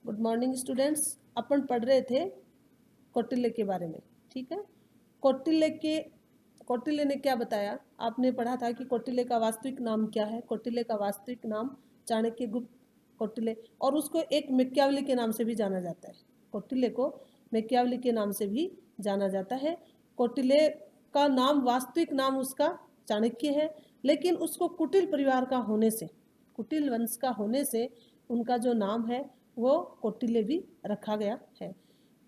Good morning students. अपन पढ़ रहे थे कौटिल्य के बारे में। ठीक है, कौटिल्य ने क्या बताया? आपने पढ़ा था कि कौटिल्य का वास्तविक नाम क्या है। कौटिल्य का वास्तविक नाम चाणक्य गुप्त कौटिल्य, और उसको एक मैकियावली के नाम से भी जाना जाता है। कौटिल्य को मैकियावली के नाम से भी जाना जाता है। कौटिल्य का नाम, वास्तविक नाम उसका चाणक्य है, लेकिन उसको कुटिल परिवार का होने से, कुटिल वंश का होने से उनका जो नाम है वो कौटिल्य भी रखा गया है।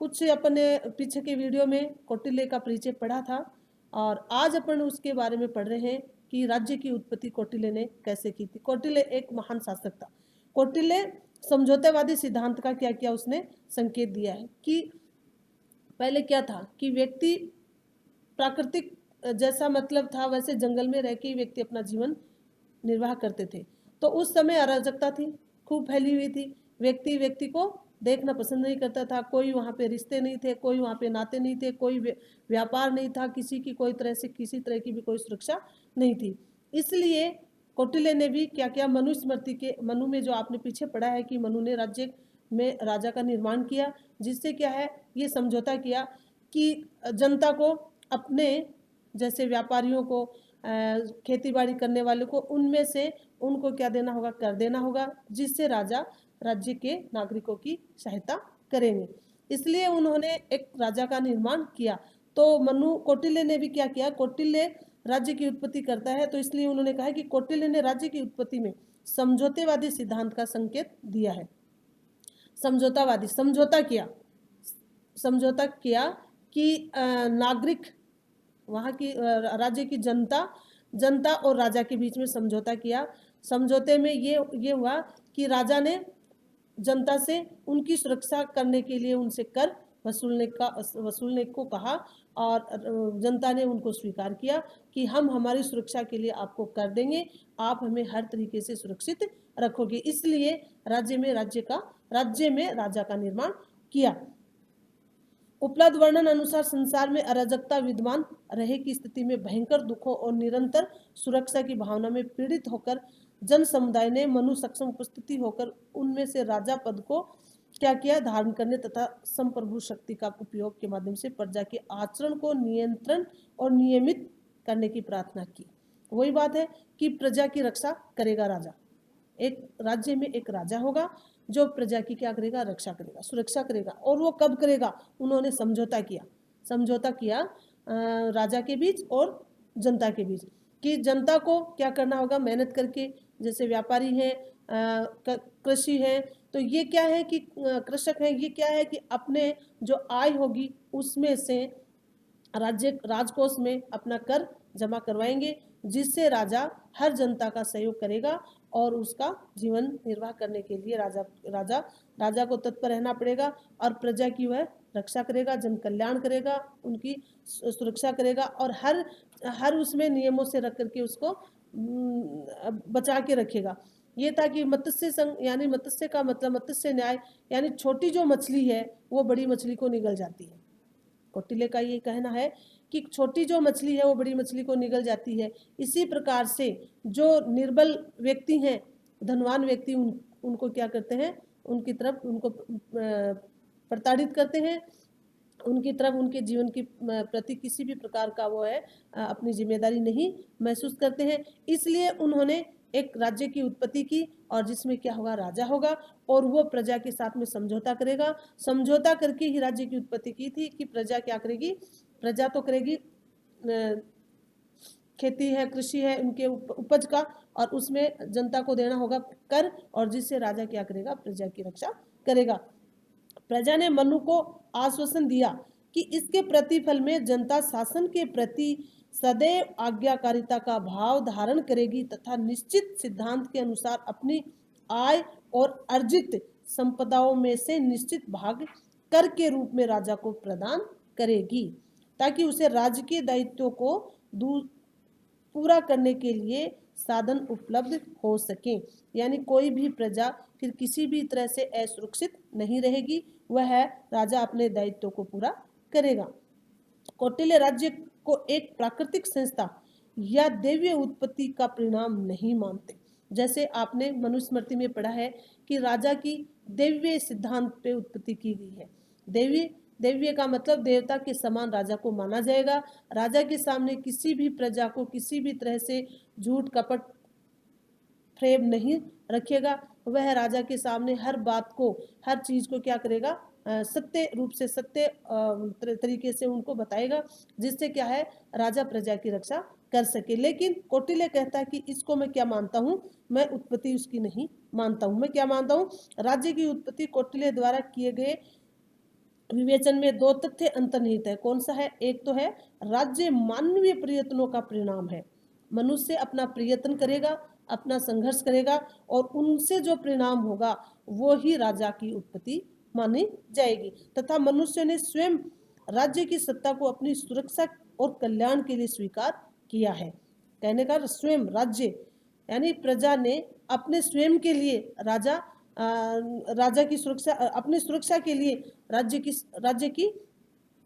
कुछ अपने पीछे के वीडियो में कौटिल्य का परिचय पढ़ा था, और आज अपन उसके बारे में पढ़ रहे हैं कि राज्य की उत्पत्ति कौटिल्य ने कैसे की थी। कौटिल्य एक महान शासक था। कौटिल्य समझौतेवादी सिद्धांत का क्या किया, उसने संकेत दिया है कि पहले क्या था कि व्यक्ति प्राकृतिक जैसा मतलब था वैसे जंगल में रह के व्यक्ति अपना जीवन निर्वाह करते थे। तो उस समय अराजकता थी, खूब फैली हुई थी। व्यक्ति व्यक्ति को देखना पसंद नहीं करता था। कोई वहाँ पे रिश्ते नहीं थे, कोई वहाँ पे नाते नहीं थे, कोई व्यापार नहीं था, किसी की कोई तरह से किसी तरह की भी कोई सुरक्षा नहीं थी। इसलिए कौटिल्य ने भी क्या किया, मनुस्मृति के, मनु में जो आपने पीछे पढ़ा है कि मनु ने राज्य में राजा का निर्माण किया, जिससे क्या है, ये समझौता किया कि जनता को, अपने जैसे व्यापारियों को, खेती बाड़ी करने वाले को, उनमें से उनको क्या देना होगा, कर देना होगा, जिससे राजा राज्य के नागरिकों की सहायता करेंगे। इसलिए उन्होंने एक राजा का निर्माण किया। तो मनु, कौटिल्य ने भी क्या किया, कौटिल्य राज्य की उत्पत्ति करता है, तो इसलिए उन्होंने कहा कि कौटिल्य ने राज्य की उत्पत्ति में समझौतेवादी सिद्धांत का संकेत दिया है। समझौतावादी, समझौता किया कि नागरिक, वहाँ की राज्य की जनता और राजा के बीच में समझौता किया। समझौते में ये हुआ कि राजा ने जनता से उनकी सुरक्षा करने के लिए उनसे कर वसूलने को कहा, और जनता ने उनको स्वीकार किया कि हम हमारी सुरक्षा के लिए आपको कर देंगे, आप हमें हर तरीके से सुरक्षित रखोगे। इसलिए राज्य में राजा का निर्माण किया। उपलब्ध वर्णन अनुसार संसार में अराजकता विद्यमान रहे की स्थिति में भयंकर दुखों और निरंतर सुरक्षा की भावना में पीड़ित होकर जन समुदाय ने मनु सक्षम उपस्थिति होकर उनमें से राजा पद को क्या किया, धारण करने तथा संप्रभु शक्ति का उपयोग के माध्यम से प्रजा के आचरण को नियंत्रण और नियमित करने की प्रार्थना की। वही बात है कि प्रजा की रक्षा करेगा राजा। एक राज्य में एक राजा होगा जो प्रजा की क्या करेगा, रक्षा करेगा, सुरक्षा करेगा। और वो कब करेगा, उन्होंने समझौता किया राजा के बीच और जनता के बीच, कि जनता को क्या करना होगा, मेहनत करके, जैसे व्यापारी हैं, कृषि है, तो ये क्या है कि कृषक है, ये क्या है कि अपने जो आय होगी उसमें से राजकोष में अपना कर जमा करवाएंगे, जिससे राजा हर जनता का सहयोग करेगा और उसका जीवन निर्वाह करने के लिए राजा को तत्पर रहना पड़ेगा, और प्रजा की वह रक्षा करेगा, जन कल्याण करेगा, उनकी सुरक्षा करेगा, और हर उसमें नियमों से रख करके उसको बचा के रखेगा। ये था कि मत्स्य संघ, यानी मत्स्य का मतलब मत्स्य न्याय, यानी छोटी जो मछली है वो बड़ी मछली को निगल जाती है। कौटिल्य का ये कहना है कि छोटी जो मछली है वो बड़ी मछली को निगल जाती है। इसी प्रकार से जो निर्बल व्यक्ति हैं, धनवान व्यक्ति, उनको क्या करते हैं, उनकी तरफ उनको प्रताड़ित करते हैं, उनकी तरफ उनके जीवन की प्रति किसी भी प्रकार का वो है अपनी जिम्मेदारी नहीं महसूस करते हैं। इसलिए उन्होंने एक राज्य की उत्पत्ति की, और जिसमें क्या होगा, राजा होगा, और वो प्रजा के साथ में समझौता करेगा। समझौता करके ही राज्य की उत्पत्ति की थी कि प्रजा क्या करेगी, प्रजा तो करेगी खेती है, कृषि है, उनके उपज का, और उसमें जनता को देना होगा कर, और जिससे राजा क्या करेगा, प्रजा की रक्षा करेगा। प्रजा ने मनु को आश्वासन दिया कि इसके प्रतिफल में जनता शासन के प्रति सदैव आज्ञाकारिता का भाव धारण करेगी तथा निश्चित सिद्धांत के अनुसार अपनी आय और अर्जित संपदाओं में से निश्चित भाग कर के रूप में राजा को प्रदान करेगी, ताकि उसे राज्य के दायित्वों को पूरा करने के लिए साधन उपलब्ध हो सके। यानी कोई भी प्रजा फिर किसी भी तरह से असुरक्षित नहीं रहेगी, वह राजा अपने दायित्व को पूरा करेगा। कौटिल्य राज्य को एक प्राकृतिक संस्था या दैवीय उत्पत्ति का परिणाम नहीं मानते। जैसे आपने मनुस्मृति में पढ़ा है कि राजा की दैवीय सिद्धांत पे उत्पत्ति की गई है। दैवीय का मतलब देवता के समान राजा को माना जाएगा। राजा के सामने किसी भी प्रजा को किसी भी तरह से झूठ कपट फ्रेम नहीं रखेगा। वह राजा के सामने हर बात को, हर चीज को क्या करेगा, सत्य रूप से, सत्य तरीके से उनको बताएगा, जिससे क्या है, राजा प्रजा की रक्षा कर सके। लेकिन कौटिल्य कहता है कि इसको मैं क्या मानता हूँ, मैं उत्पत्ति उसकी नहीं मानता हूँ। मैं क्या मानता हूँ, राज्य की उत्पत्ति कौटिल्य द्वारा किए गए विवेचन में दो तथ्य अंतर्निहित है। कौन सा है? एक तो है राज्य मानवीय प्रयत्नों का परिणाम है। मनुष्य अपना प्रयत्न करेगा, अपना संघर्ष करेगा, और उनसे जो परिणाम होगा वो ही राजा की उत्पत्ति मानी जाएगी। तथा मनुष्य ने स्वयं राज्य की सत्ता को अपनी सुरक्षा और कल्याण के लिए स्वीकार किया है। कहने का स्वयं राज्य यानी प्रजा ने अपने स्वयं के लिए राजा की सुरक्षा, अपनी सुरक्षा के लिए राज्य की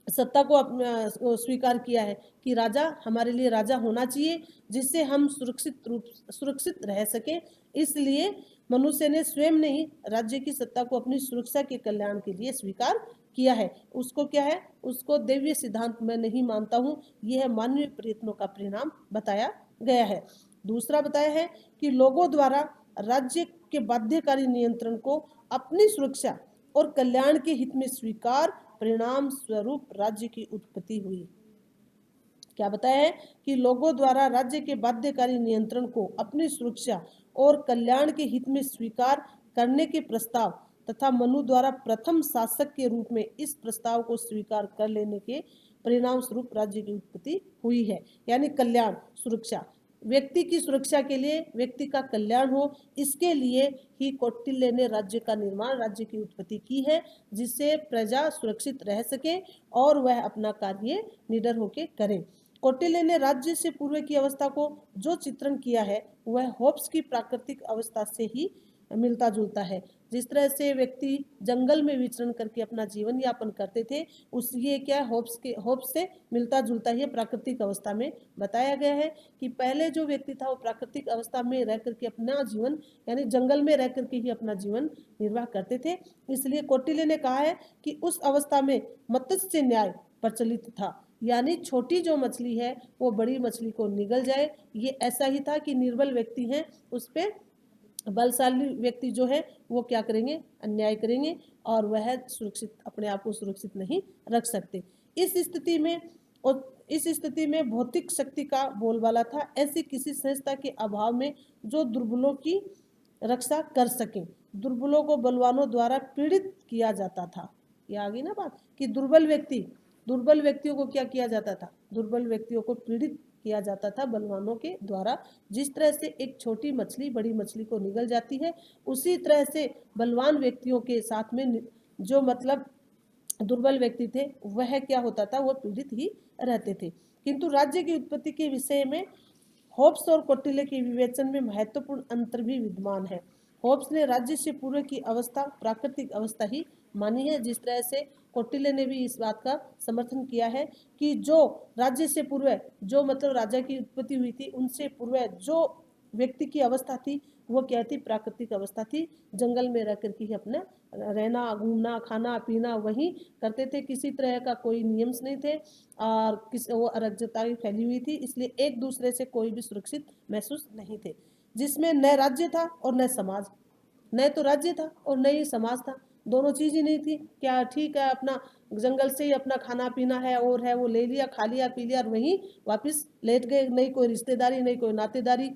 सत्ता को स्वीकार किया है कि राजा हमारे लिए राजा होना चाहिए, जिससे हम सुरक्षित रह सके। इसलिए मनुष्य ने स्वयं ने ही राज्य की सत्ता को अपनी सुरक्षा के कल्याण के लिए स्वीकार किया है। उसको क्या है, उसको दैवीय सिद्धांत मैं नहीं मानता हूँ, यह मानवीय प्रयत्नों का परिणाम बताया गया है। दूसरा बताया है कि लोगों द्वारा राज्य के बाध्यकारी नियंत्रण को अपनी सुरक्षा और कल्याण के हित में स्वीकार, परिणाम स्वरूप राज्य की उत्पत्ति हुई। क्या बताया है कि लोगों द्वारा राज्य के बाध्यकारी नियंत्रण को अपनी सुरक्षा और कल्याण के हित में स्वीकार करने के प्रस्ताव तथा मनु द्वारा प्रथम शासक के रूप में इस प्रस्ताव को स्वीकार कर लेने के परिणाम स्वरूप राज्य की उत्पत्ति हुई है। यानी कल्याण, सुरक्षा, व्यक्ति की सुरक्षा के लिए, व्यक्ति का कल्याण हो, इसके लिए ही कौटिल्य ने राज्य का निर्माण, राज्य की उत्पत्ति की है, जिससे प्रजा सुरक्षित रह सके और वह अपना कार्य निडर होकर करे। कौटिल्य ने राज्य से पूर्व की अवस्था को जो चित्रण किया है वह होब्स की प्राकृतिक अवस्था से ही मिलता जुलता है। जिस तरह से व्यक्ति जंगल में विचरण करके अपना जीवन यापन करते थे, उस ये क्या होब्स से मिलता जुलता ही प्राकृतिक अवस्था में बताया गया है कि पहले जो व्यक्ति था वो प्राकृतिक अवस्था में रह करके अपना जीवन, यानी जंगल में रह करके ही अपना जीवन निर्वाह करते थे। इसलिए कौटिल्य ने कहा है कि उस अवस्था में मत्स्य न्याय प्रचलित था, यानी छोटी जो मछली है वो बड़ी मछली को निगल जाए। ये ऐसा ही था कि निर्बल व्यक्ति हैं उस पर बलशाली व्यक्ति जो है वो क्या करेंगे, अन्याय करेंगे, और वह सुरक्षित, अपने आप को सुरक्षित नहीं रख सकते। इस स्थिति में भौतिक शक्ति का बोलबाला था। ऐसी किसी संस्था के अभाव में जो दुर्बलों की रक्षा कर सके, दुर्बलों को बलवानों द्वारा पीड़ित किया जाता था। ये आ गई ना बात कि दुर्बल व्यक्तियों को क्या किया जाता था, दुर्बल व्यक्तियों को पीड़ित किया जाता था बलवानों के द्वारा। जिस तरह से एक छोटी मछली बड़ी मछली को निगल जाती है, उसी तरह से बलवान व्यक्तियों के साथ में जो मतलब दुर्बल व्यक्ति थे वह क्या होता था, वो पीड़ित ही रहते थे। किंतु राज्य की उत्पत्ति के विषय में होब्स और कौटिल्य के विवेचन में महत्वपूर्ण अंतर भी विद्यमान है। होब्स ने राज्य से पूर्व की अवस्था प्राकृतिक अवस्था ही मानी है, जिस तरह से कौटिल्य ने भी इस बात का समर्थन किया है कि जो राज्य से पूर्व, जो मतलब राजा की उत्पत्ति हुई थी, उनसे पूर्व जो व्यक्ति की अवस्था थी वो क्या थी, प्राकृतिक अवस्था थी। जंगल में रह करके ही अपना रहना, घूमना, खाना पीना वही करते थे, किसी तरह का कोई नियम्स नहीं थे, और वो अराजकता फैली हुई थी। इसलिए एक दूसरे से कोई भी सुरक्षित महसूस नहीं थे, जिसमें न राज्य था और न समाज, न तो राज्य था और न ही समाज था, दोनों चीज ही नहीं थी। क्या ठीक है, अपना जंगल से ही अपना खाना पीना है और है वो ले लिया, खा लिया, पी लिया और वहीं वापस लेट गए। नहीं कोई रिश्तेदारी, नहीं कोई नातेदारी,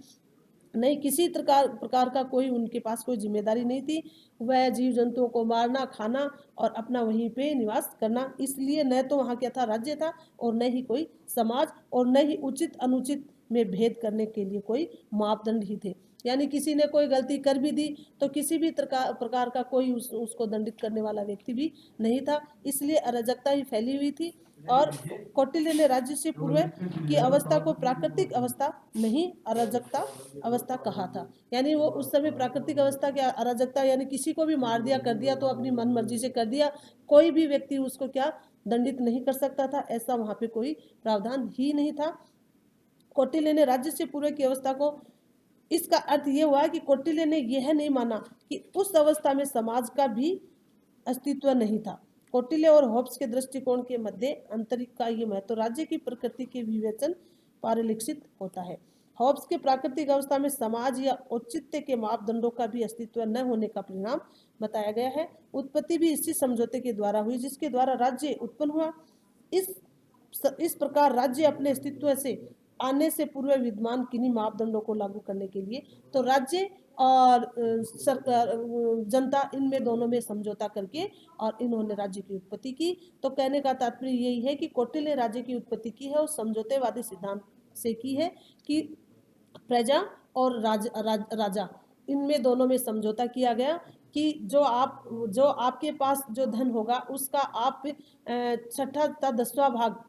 नहीं किसी प्रकार का कोई उनके पास कोई जिम्मेदारी नहीं थी। वह जीव जंतुओं को मारना, खाना और अपना वहीं पे निवास करना। इसलिए न तो वहाँ क्या था, राज्य था, और न ही कोई समाज, और न ही उचित अनुचित में भेद करने के लिए कोई मापदंड ही थे। यानी किसी ने कोई गलती कर भी दी तो किसी भी प्रकार का कोई उसको दंडित करने वाला व्यक्ति भी नहीं था। इसलिए अराजकता ही फैली हुई थी। और कौटिल्य ने राज्य से पूर्व की अवस्था को प्राकृतिक अवस्था नहीं, अराजकता अवस्था कहा था। यानी वो उस समय प्राकृतिक अवस्था क्या, अराजकता, यानी किसी को भी मार दिया, कर दिया तो अपनी मन मर्जी से कर दिया, कोई भी व्यक्ति उसको क्या दंडित नहीं कर सकता था, ऐसा वहां पे कोई प्रावधान ही नहीं था। कौटिल्य ने राज्य से पूर्व की अवस्था को इसका अर्थ ये हुआ कि कौटिल्य ने यह नहीं माना कि उस अवस्था में समाज का भी अस्तित्व नहीं था। कौटिल्य और होब्स के दृष्टिकोण के मध्य आंतरिक का ये महत्व राज्य की प्रकृति के विवेचन परिलक्षित होता है। होब्स के प्राकृतिक अवस्था में समाज या औचित्य के मापदंडों का भी अस्तित्व न होने का परिणाम बताया गया है। उत्पत्ति भी इसी समझौते के द्वारा हुई जिसके द्वारा राज्य उत्पन्न हुआ। इस प्रकार राज्य अपने अस्तित्व से आने से पूर्व विद्यमान किन्हीं मापदंडों को लागू करने के लिए तो राज्य और सरकार जनता इनमें दोनों में समझौता करके और इन्होंने राज्य की उत्पत्ति की। तो कहने का तात्पर्य यही है कि कौटिल्य ने राज्य की उत्पत्ति की है और समझौतेवादी सिद्धांत से की है कि प्रजा और राजा इनमें दोनों में समझौता किया गया कि जो आपके पास जो धन होगा उसका आप छठा तथा 10वां भाग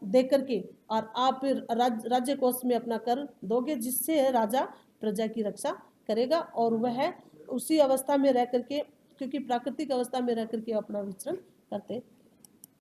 दे करके और आप राज्य कोष में अपना कर दोगे जिससे राजा प्रजा की रक्षा करेगा और वह उसी अवस्था में रह करके क्योंकि प्राकृतिक अवस्था में रह करके अपना विचरण करते